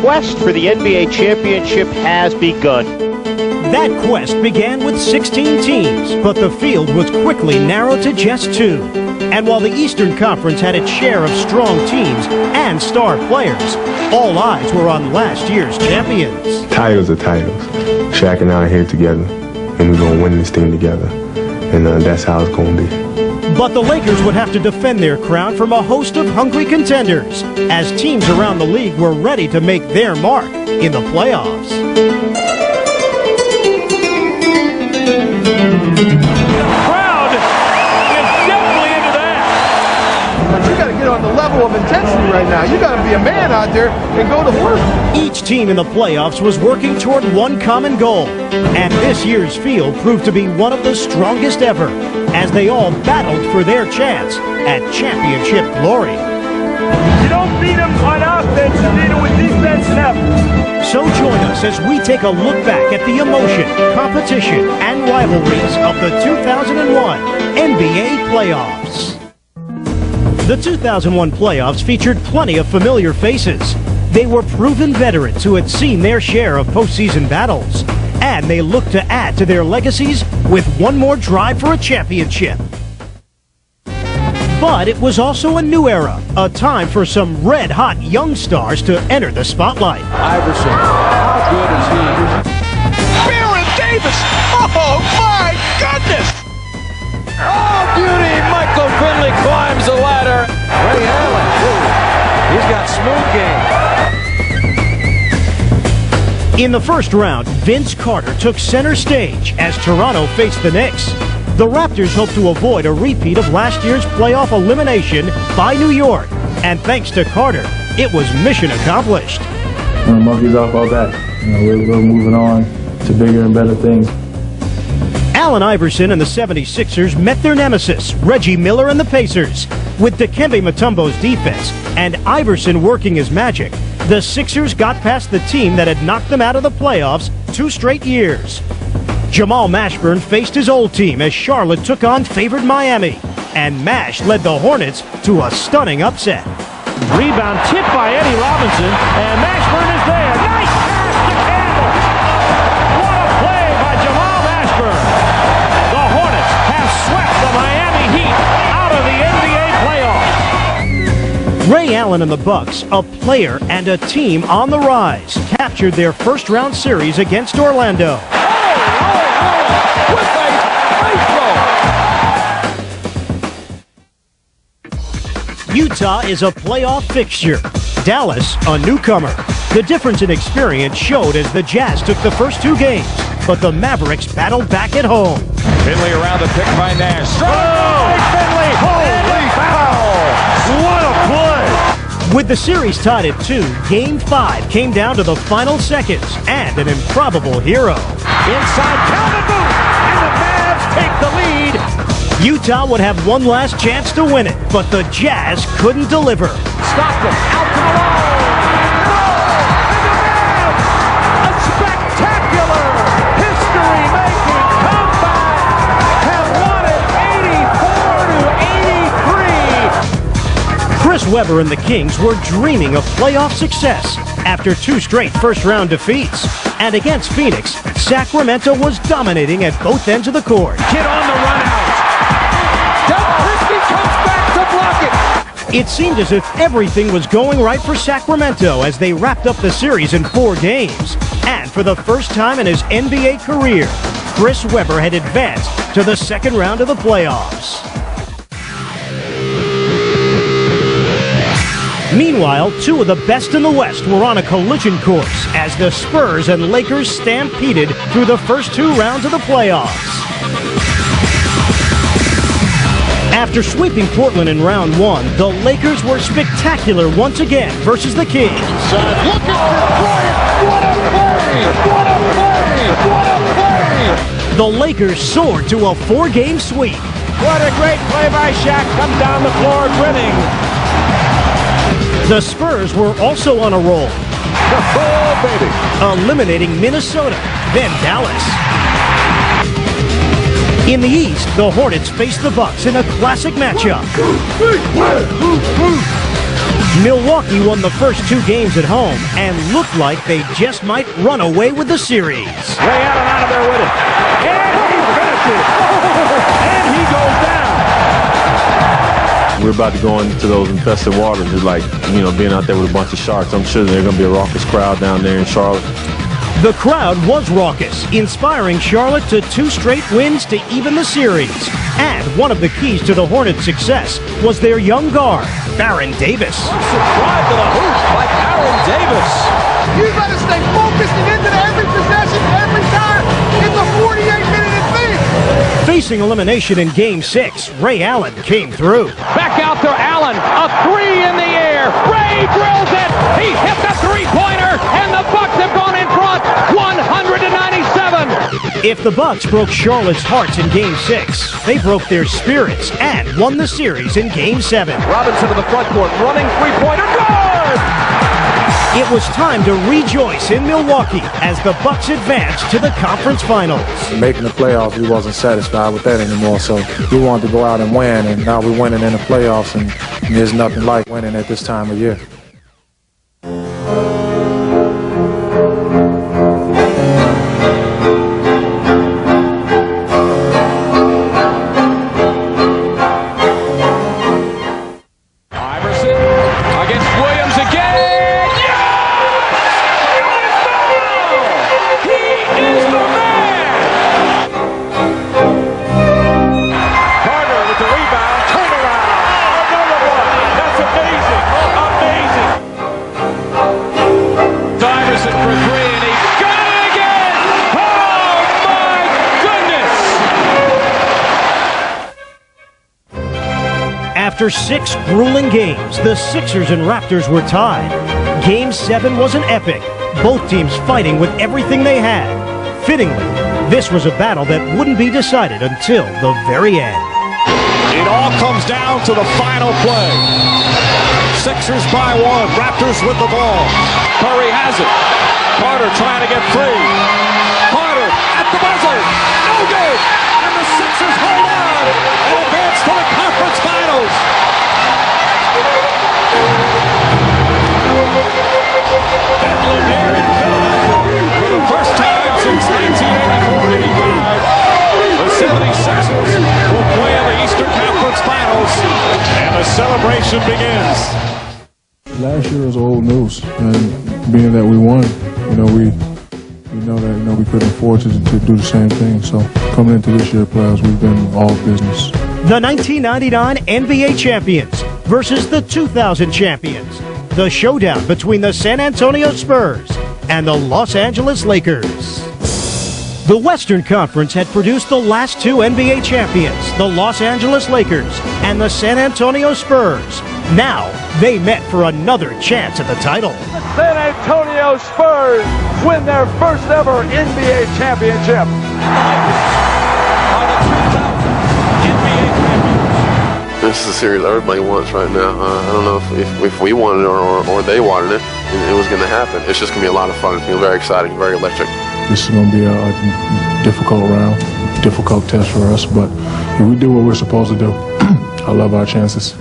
quest for the NBA championship has begun. That quest began with 16 teams, but the field was quickly narrowed to just 2. And while the Eastern Conference had its share of strong teams and star players, all eyes were on last year's champions. Titles are titles. Shaq and I are here together, and we're going to win this thing together. And that's how it's going to be. But the Lakers would have to defend their crown from a host of hungry contenders, as teams around the league were ready to make their mark in the playoffs. On the level of intensity right now. You got to be a man out there and go to work. Each team in the playoffs was working toward one common goal, and this year's field proved to be one of the strongest ever, as they all battled for their chance at championship glory. You don't beat them on offense, you beat them with defense and effort. So join us as we take a look back at the emotion, competition, and rivalries of the 2001 NBA playoffs. The 2001 playoffs featured plenty of familiar faces. They were proven veterans who had seen their share of postseason battles, and they looked to add to their legacies with one more drive for a championship. But it was also a new era, a time for some red-hot young stars to enter the spotlight. Iverson, how good is he? Baron Davis! Oh my goodness! Oh, beauty! Michael Finley climbs the ladder. Ray Allen, he's got smooth game. In the first round, Vince Carter took center stage as Toronto faced the Knicks. The Raptors hoped to avoid a repeat of last year's playoff elimination by New York. And thanks to Carter, it was mission accomplished. Monkey's off all that. We're moving on to bigger and better things. Allen Iverson and the 76ers met their nemesis, Reggie Miller and the Pacers. With Dikembe Mutombo's defense and Iverson working his magic, the Sixers got past the team that had knocked them out of the playoffs 2 straight years. Jamal Mashburn faced his old team as Charlotte took on favored Miami, and Mash led the Hornets to a stunning upset. Rebound tipped by Eddie Robinson, and Mashburn is there. Nice pass to Campbell. What a play by Jamal Mashburn. The Hornets have swept the Miami Heat out of the NBA playoffs. Ray Allen and the Bucks, a player and a team on the rise, captured their first-round series against Orlando. Utah is a playoff fixture. Dallas, a newcomer. The difference in experience showed as the Jazz took the first 2 games, but the Mavericks battled back at home. Finley around the pick by Nash. Finley! Holy foul! What a play! With the series tied at 2, Game 5 came down to the final seconds and an improbable hero. Inside Calvin Booth, and the Mavs take the lead. Utah would have one last chance to win it, but the Jazz couldn't deliver. Stockton out to the line. And the Mavs, a spectacular, history-making comeback, have won it 84-83. Chris Webber and the Kings were dreaming of playoff success after 2 straight first-round defeats. And against Phoenix, Sacramento was dominating at both ends of the court. Kid on the run out. Comes back to block it. It seemed as if everything was going right for Sacramento as they wrapped up the series in 4 games. And for the first time in his NBA career, Chris Webber had advanced to the second round of the playoffs. Meanwhile, 2 of the best in the West were on a collision course as the Spurs and Lakers stampeded through the first 2 rounds of the playoffs. After sweeping Portland in round 1, the Lakers were spectacular once again versus the Kings. Looking for Bryant. What a play! What a play! What a play! The Lakers soared to a 4-game sweep. What a great play by Shaq. Comes down the floor grinning. The Spurs were also on a roll. Oh, baby. Eliminating Minnesota, then Dallas. In the East, the Hornets faced the Bucks in a classic matchup. Milwaukee won the first 2 games at home and looked like they just might run away with the series. Ray Allen out of there with it. And he finishes. And he goes down. We're about to go into those infested waters. It's like, being out there with a bunch of sharks. I'm sure there's going to be a raucous crowd down there in Charlotte. The crowd was raucous, inspiring Charlotte to 2 straight wins to even the series. And one of the keys to the Hornets' success was their young guard, Baron Davis. Drive to the hoop by Baron Davis. You got to stay focused and into every possession, every time. It's a 48-minute advance. Facing elimination in Game 6, Ray Allen came through. Back out to Allen. A 3 in the air. Ray drills it. He hit the 3-pointer. And the Bucks have gone in front. 197. If the Bucks broke Charlotte's hearts in Game 6, they broke their spirits and won the series in Game 7. Robinson to the front court, running 3-pointer. Good! It was time to rejoice in Milwaukee as the Bucks advanced to the conference finals. Making the playoffs, we wasn't satisfied with that anymore, so we wanted to go out and win, and now we're winning in the playoffs, and there's nothing like winning at this time of year. After 6 grueling games, the Sixers and Raptors were tied. Game 7 was an epic, both teams fighting with everything they had. Fittingly, this was a battle that wouldn't be decided until the very end. It all comes down to the final play. Sixers by 1, Raptors with the ball. Curry has it. Carter trying to get free. Carter at the buzzer. No good. And the Sixers hold on and advance to the conference finals. Bedlam here in Philadelphia for the first time since 1984-85. The 76ers will play in the Eastern Conference Finals, and the celebration begins. Last year was old news, and being that we won, we know that we couldn't afford to do the same thing. So coming into this year playoffs, we've been all business. The 1999 NBA champions versus the 2000 champions. The showdown between the San Antonio Spurs and the Los Angeles Lakers. The Western Conference had produced the last 2 NBA champions, the Los Angeles Lakers and the San Antonio Spurs. Now, they met for another chance at the title. The San Antonio Spurs win their first ever NBA championship. This is a series everybody wants right now. I don't know if we wanted it or they wanted it. It was going to happen. It's just going to be a lot of fun. It's going to be very exciting, very electric. This is going to be a difficult round, difficult test for us, but if we do what we're supposed to do, I love our chances.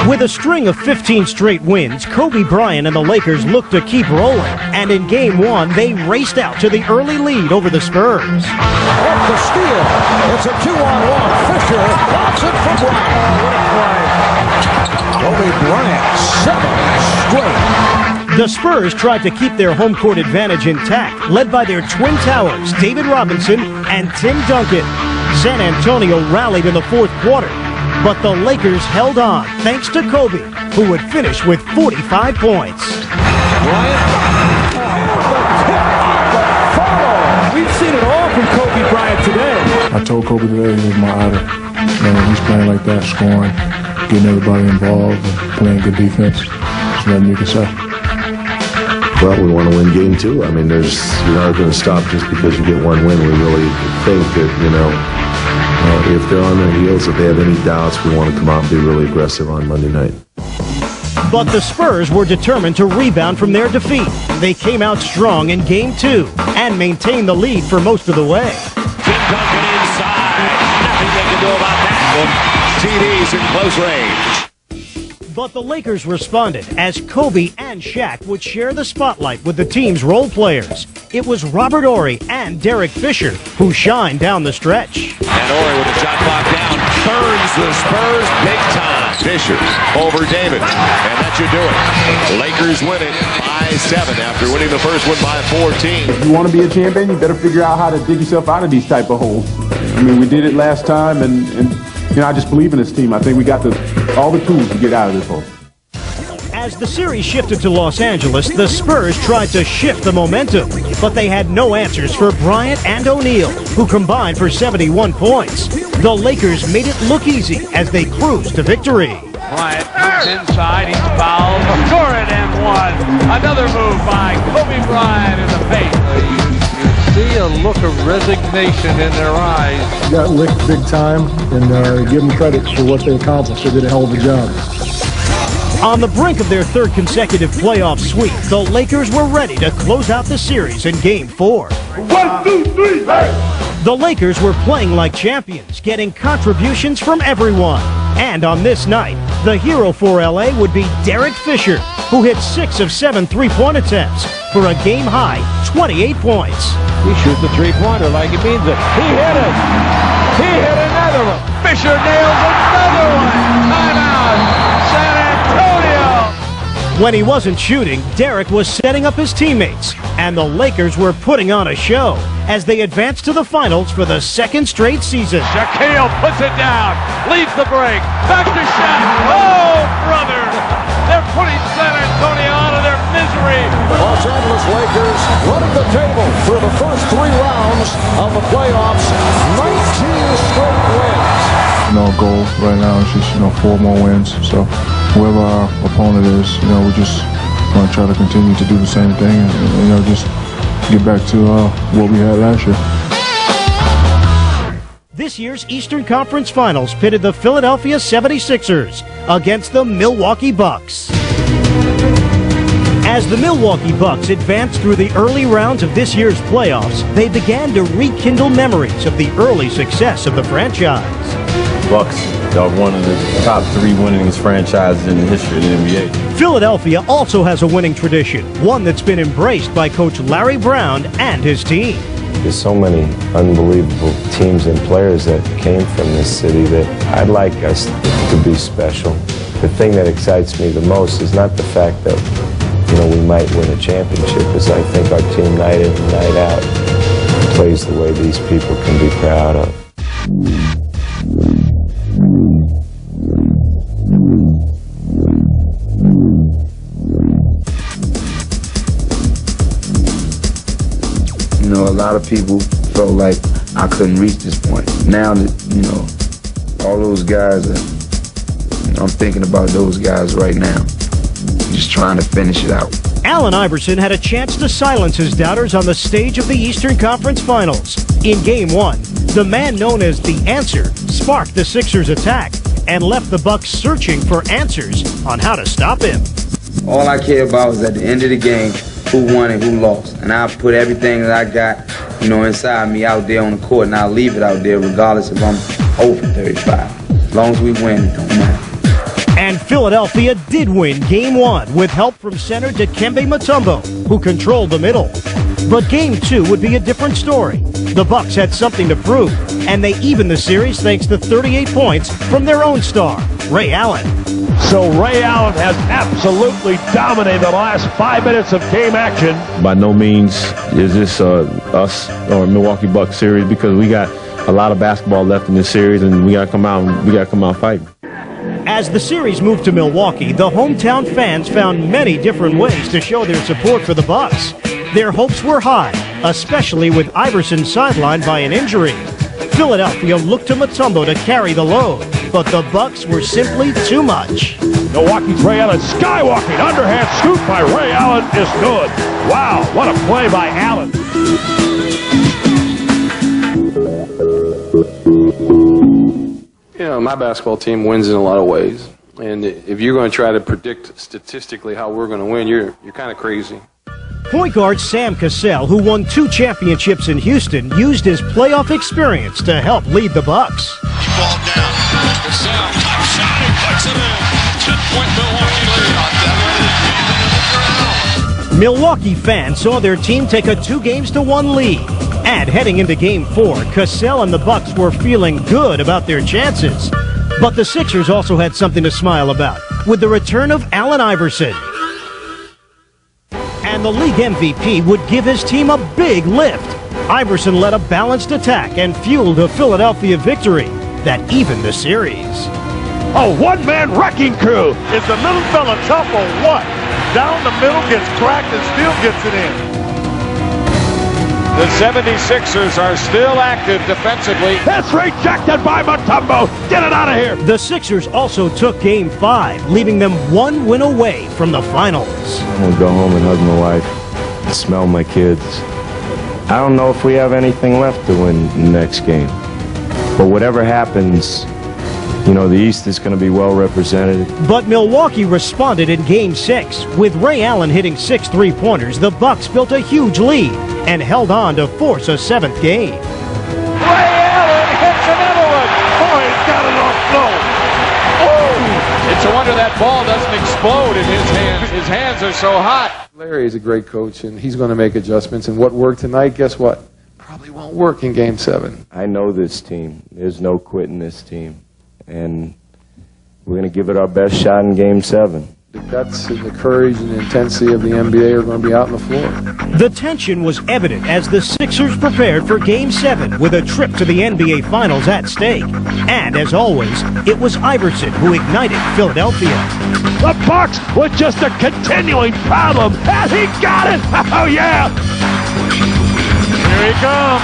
With a string of 15 straight wins, Kobe Bryant and the Lakers looked to keep rolling. And in Game 1, they raced out to the early lead over the Spurs. Off the steal. It's a 2-on-1. Fisher blocks it for Bryant. What a play. Kobe Bryant, 7 straight. The Spurs tried to keep their home court advantage intact, led by their twin towers, David Robinson and Tim Duncan. San Antonio rallied in the 4th quarter, but the Lakers held on thanks to Kobe, who would finish with 45 points. Bryant. We've seen it all from Kobe Bryant today. I told Kobe today he was my idol. He's playing like that, scoring, getting everybody involved, and playing good defense. There's nothing you can say. Well, we want to win Game 2. I mean, you're not going to stop just because you get one win. We really think that, if they're on their heels, if they have any doubts, we want to come out and be really aggressive on Monday night. But the Spurs were determined to rebound from their defeat. They came out strong in Game 2 and maintained the lead for most of the way. Tim Duncan inside. Nothing they can do about that one. TD's in close range. But the Lakers responded as Kobe and Shaq would share the spotlight with the team's role players. It was Robert Horry and Derek Fisher who shined down the stretch. And Horry with the shot clock down burns the Spurs big time. Fisher over David, and that should do it. Lakers win it by 7 after winning the first one by 14. If you want to be a champion, you better figure out how to dig yourself out of these type of holes. I mean, we did it last time, and you know, I just believe in this team. I think we got all the tools to get out of this hole. As the series shifted to Los Angeles, the Spurs tried to shift the momentum, but they had no answers for Bryant and O'Neal, who combined for 71 points. The Lakers made it look easy as they cruised to victory. Bryant comes inside, he's fouled, score it and one. Another move by Kobe Bryant in the paint. You see a look of resignation in their eyes. Got licked big time, and give them credit for what they accomplished. They did a hell of a job. On the brink of their third consecutive playoff sweep, the Lakers were ready to close out the series in Game 4. 1, 2, 3, hey! The Lakers were playing like champions, getting contributions from everyone. And on this night, the hero for LA would be Derek Fisher, who hit 6 of 7 three-point attempts for a game-high 28 points. He shoots the three-pointer like he means it. He hit it. He hit another one. Fisher nails another one. Timeout. San Antonio. When he wasn't shooting, Derek was setting up his teammates, and the Lakers were putting on a show as they advanced to the finals for the second straight season. Shaquille puts it down, leads the break, back to Shaq. Oh, brother! They're putting San Antonio out of their misery. Los Angeles Lakers running the table through the first 3 rounds of the playoffs. 19 straight wins. Our goal right now is just 4 more wins. So whoever our opponent is, we just want to try to continue to do the same thing and just get back to what we had last year. This year's Eastern Conference Finals pitted the Philadelphia 76ers against the Milwaukee Bucks. As the Milwaukee Bucks advanced through the early rounds of this year's playoffs, they began to rekindle memories of the early success of the franchise. Bucks are one of the top 3 winningest franchises in the history of the NBA. Philadelphia also has a winning tradition, one that's been embraced by Coach Larry Brown and his team. There's so many unbelievable teams and players that came from this city that I'd like us to be special. The thing that excites me the most is not the fact that, we might win a championship, is I think our team night in and night out plays the way these people can be proud of. A lot of people felt like I couldn't reach this point. Now that, all those guys, I'm thinking about those guys right now. Just trying to finish it out. Allen Iverson had a chance to silence his doubters on the stage of the Eastern Conference Finals. In Game 1, the man known as The Answer sparked the Sixers' attack and left the Bucks searching for answers on how to stop him. All I care about is at the end of the game, who won and who lost. And I'll put everything that I got, inside me out there on the court, and I'll leave it out there regardless if I'm 0 for 35. As long as we win, it don't matter. And Philadelphia did win Game 1 with help from center Dikembe Mutombo, who controlled the middle. But Game 2 would be a different story. The Bucks had something to prove, and they evened the series thanks to 38 points from their own star, Ray Allen. So Ray Allen has absolutely dominated the last 5 minutes of game action. By no means is this us or Milwaukee Bucks series, because we got a lot of basketball left in this series, and we got to come out fighting. As the series moved to Milwaukee, the hometown fans found many different ways to show their support for the Bucks. Their hopes were high, especially with Iverson sidelined by an injury. Philadelphia looked to Mutombo to carry the load, but the Bucks were simply too much. Milwaukee's Ray Allen skywalking, underhand scoop by Ray Allen is good. Wow, what a play by Allen. My basketball team wins in a lot of ways. And if you're going to try to predict statistically how we're going to win, you're kind of crazy. Point guard Sam Cassell, who won 2 championships in Houston, used his playoff experience to help lead the Bucks. Ball down. Cassell, top shot, he puts it in. 10-point Milwaukee. Milwaukee fans saw their team take a 2-1 lead. And heading into Game 4, Cassell and the Bucks were feeling good about their chances. But the Sixers also had something to smile about with the return of Allen Iverson. And the league MVP would give his team a big lift. Iverson led a balanced attack and fueled a Philadelphia victory that evened the series. A one-man wrecking crew. Is the little fella tough or what? Down the middle, gets cracked and still gets it in. The 76ers are still active defensively. That's rejected by Mutombo. Get it out of here. The Sixers also took Game 5, leaving them 1 win away from the finals. I'm going to go home and hug my wife and smell my kids. I don't know if we have anything left to win the next game. But whatever happens, you know, the East is going to be well represented. But Milwaukee responded in Game 6. With Ray Allen hitting 6 3-pointers, the Bucks built a huge lead and held on to force a 7th game. Ray Allen hits another one. Oh, he's got it off flow. Oh! It's a wonder that ball doesn't explode in his hands. His hands are so hot. Larry is a great coach, and he's going to make adjustments. And what worked tonight, guess what? Probably won't work in Game 7. I know this team. There's no quitting this team. And we're going to give it our best shot in Game 7. The guts and the courage and the intensity of the NBA are going to be out on the floor. The tension was evident as the Sixers prepared for Game 7 with a trip to the NBA Finals at stake. And as always, it was Iverson who ignited Philadelphia. The Bucks were just a continuing problem, and he got it. Oh, yeah. Here he comes.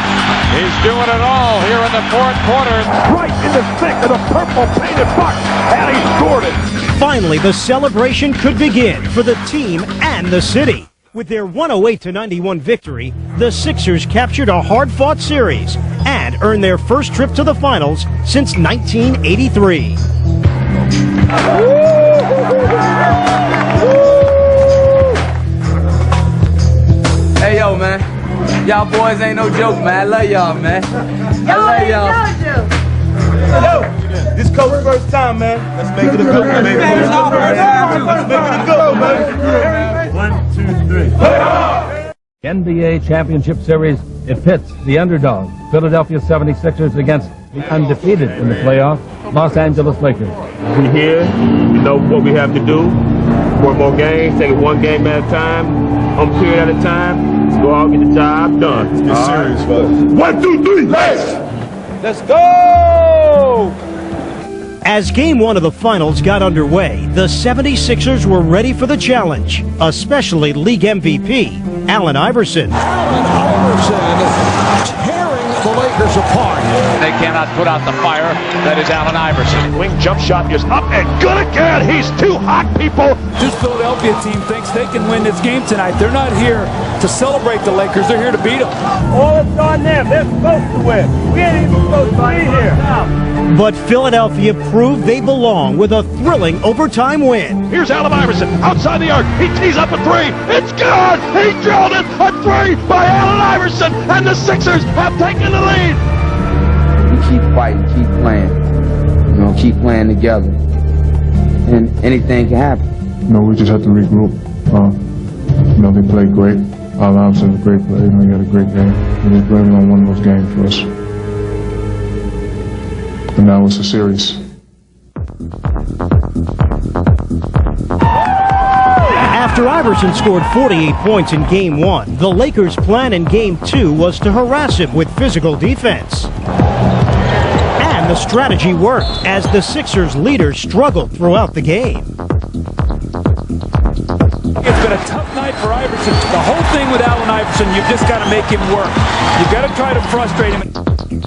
He's doing it all here in the fourth quarter. Right in the thick of the purple painted Bucks, and he scored it. Finally, the celebration could begin for the team and the city. With their 108-91 victory, the Sixers captured a hard-fought series and earned their first trip to the finals since 1983. Hey, yo, man. Y'all boys ain't no joke, man. I love y'all, man. I love y'all. Yo, this coach first time, man. Let's make it a go, baby. Let's make it a go, man. 1, 2, 3. NBA Championship Series, it pits the underdog, Philadelphia 76ers, against the undefeated in the playoff, Los Angeles Lakers. We're here. We know what we have to do. 4 more games, take it 1 game at a time, one period at a time. Let's go out and get the job done. It's serious, fellas. 1, 2, 3, Let's go! As Game 1 of the finals got underway, the 76ers were ready for the challenge, especially league MVP, Allen Iverson. Allen Iverson tearing the Lakers apart. They cannot put out the fire that is Allen Iverson. Wing jump shot is up and good again. He's too hot, people. This Philadelphia team thinks they can win this game tonight. They're not here to celebrate the Lakers. They're here to beat them. All it's on them. They're supposed to win. We ain't even supposed to be here. But Philadelphia proved they belong with a thrilling overtime win. Here's Allen Iverson outside the arc. He tees up a 3. It's good. He drilled it. A 3 by Allen Iverson, and the Sixers have taken the lead. We keep fighting, keep playing. You know, keep playing together. And anything can happen. You know, we just have to regroup. You know, they played great. Allen Iverson's a great player. You know, he had a great game. He was blaming on one of those games for us. But now it's a series. After Iverson scored 48 points in Game 1, the Lakers' plan in Game 2 was to harass him with physical defense. And the strategy worked as the Sixers' leader struggled throughout the game. It's been a tough night for Iverson. The whole thing with Allen Iverson, you've just got to make him work. You've got to try to frustrate him.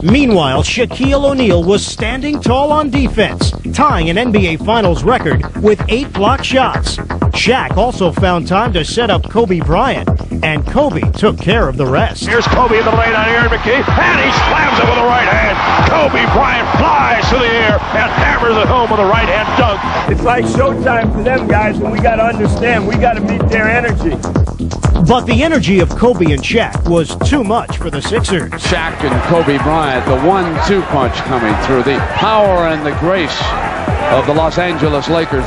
Meanwhile, Shaquille O'Neal was standing tall on defense, tying an NBA Finals record with 8 blocked shots. Shaq also found time to set up Kobe Bryant, and Kobe took care of the rest. Here's Kobe in the lane on Aaron McKee, and he slams it with the right hand. Kobe Bryant flies through the air and hammers it home with a right hand dunk. It's like showtime for them guys, and we got to understand, we got to meet their energy. But the energy of Kobe and Shaq was too much for the Sixers. Shaq and Kobe Bryant, the 1-2 punch coming through, the power and the grace of the Los Angeles Lakers.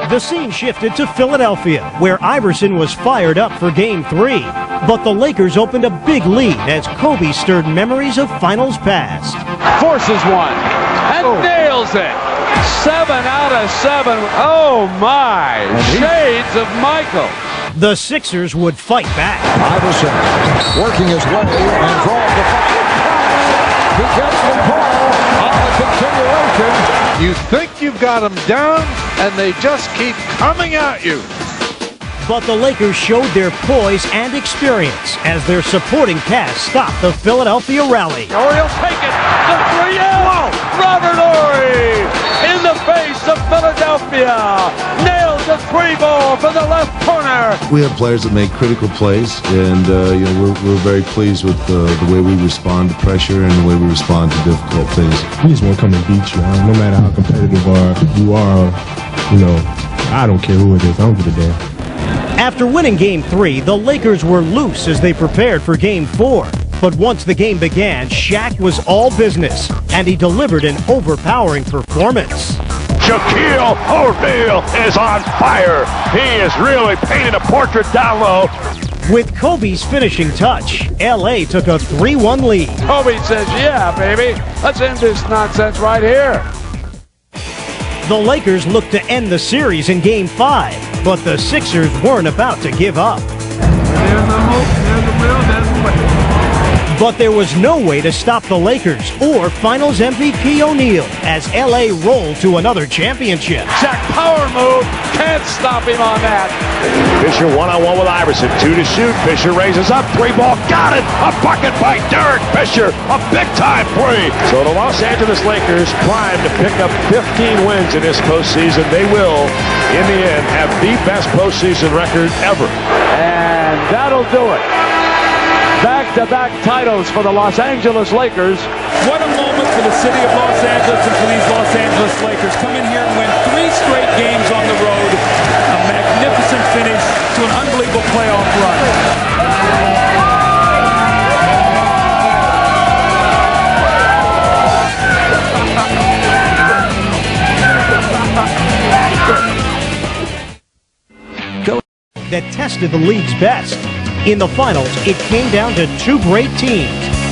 The scene shifted to Philadelphia, where Iverson was fired up for Game 3. But the Lakers opened a big lead as Kobe stirred memories of finals past. Forces one and nails it. 7 out of 7. Oh my! Shades of Michael. The Sixers would fight back. Iverson working his way and draws the foul. He gets the ball on the continuation. You think you've got them down, and they just keep coming at you. But the Lakers showed their poise and experience as their supporting cast stopped the Philadelphia rally. Horry will take it. The 3-0. Robert Horry in the face of Philadelphia. Nails the 3-ball from the left corner. We have players that make critical plays, and we're very pleased with the way we respond to pressure and the way we respond to difficult things. We just want to come and beat you. No matter how competitive you are, I don't care who it is. I don't give a damn. After winning Game 3, the Lakers were loose as they prepared for Game 4. But once the game began, Shaq was all business, and he delivered an overpowering performance. Shaquille O'Neal is on fire. He is really painting a portrait down low. With Kobe's finishing touch, LA took a 3-1 lead. Kobe says, yeah, baby, let's end this nonsense right here. The Lakers looked to end the series in Game 5, but the Sixers weren't about to give up. There's the hope, there's the will, there's the way. But there was no way to stop the Lakers or Finals MVP O'Neal as LA rolled to another championship. Shaq power move, can't stop him on that. Fisher one-on-one with Iverson, 2 to shoot. Fisher raises up, 3-ball, got it. A bucket by Derek Fisher, a big-time 3. So the Los Angeles Lakers primed to pick up 15 wins in this postseason. They will, in the end, have the best postseason record ever. And that'll do it. Back-to-back titles for the Los Angeles Lakers. What a moment for the city of Los Angeles and for these Los Angeles Lakers. Come in here and win 3 straight games on the road. A magnificent finish to an unbelievable playoff run. That tested the league's best. In the finals, it came down to 2 great teams,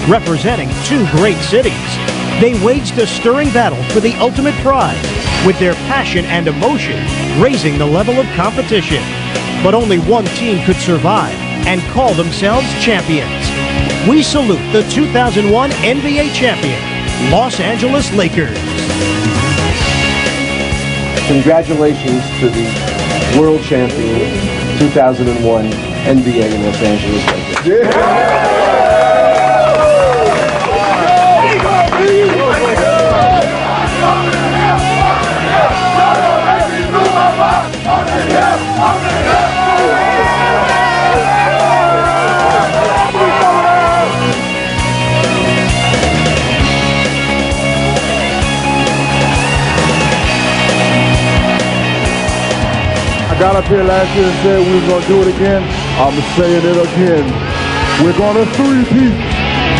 representing 2 great cities. They waged a stirring battle for the ultimate prize, with their passion and emotion raising the level of competition. But only one team could survive and call themselves champions. We salute the 2001 NBA champion, Los Angeles Lakers. Congratulations to the world champion 2001 NBA in Los Angeles Lakers. I got up here last year and said we were going to do it again. I'm saying it again. We're going to three-peat.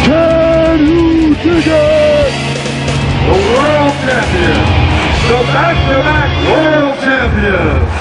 Can you dig it? The world champion, the back-to-back world champion.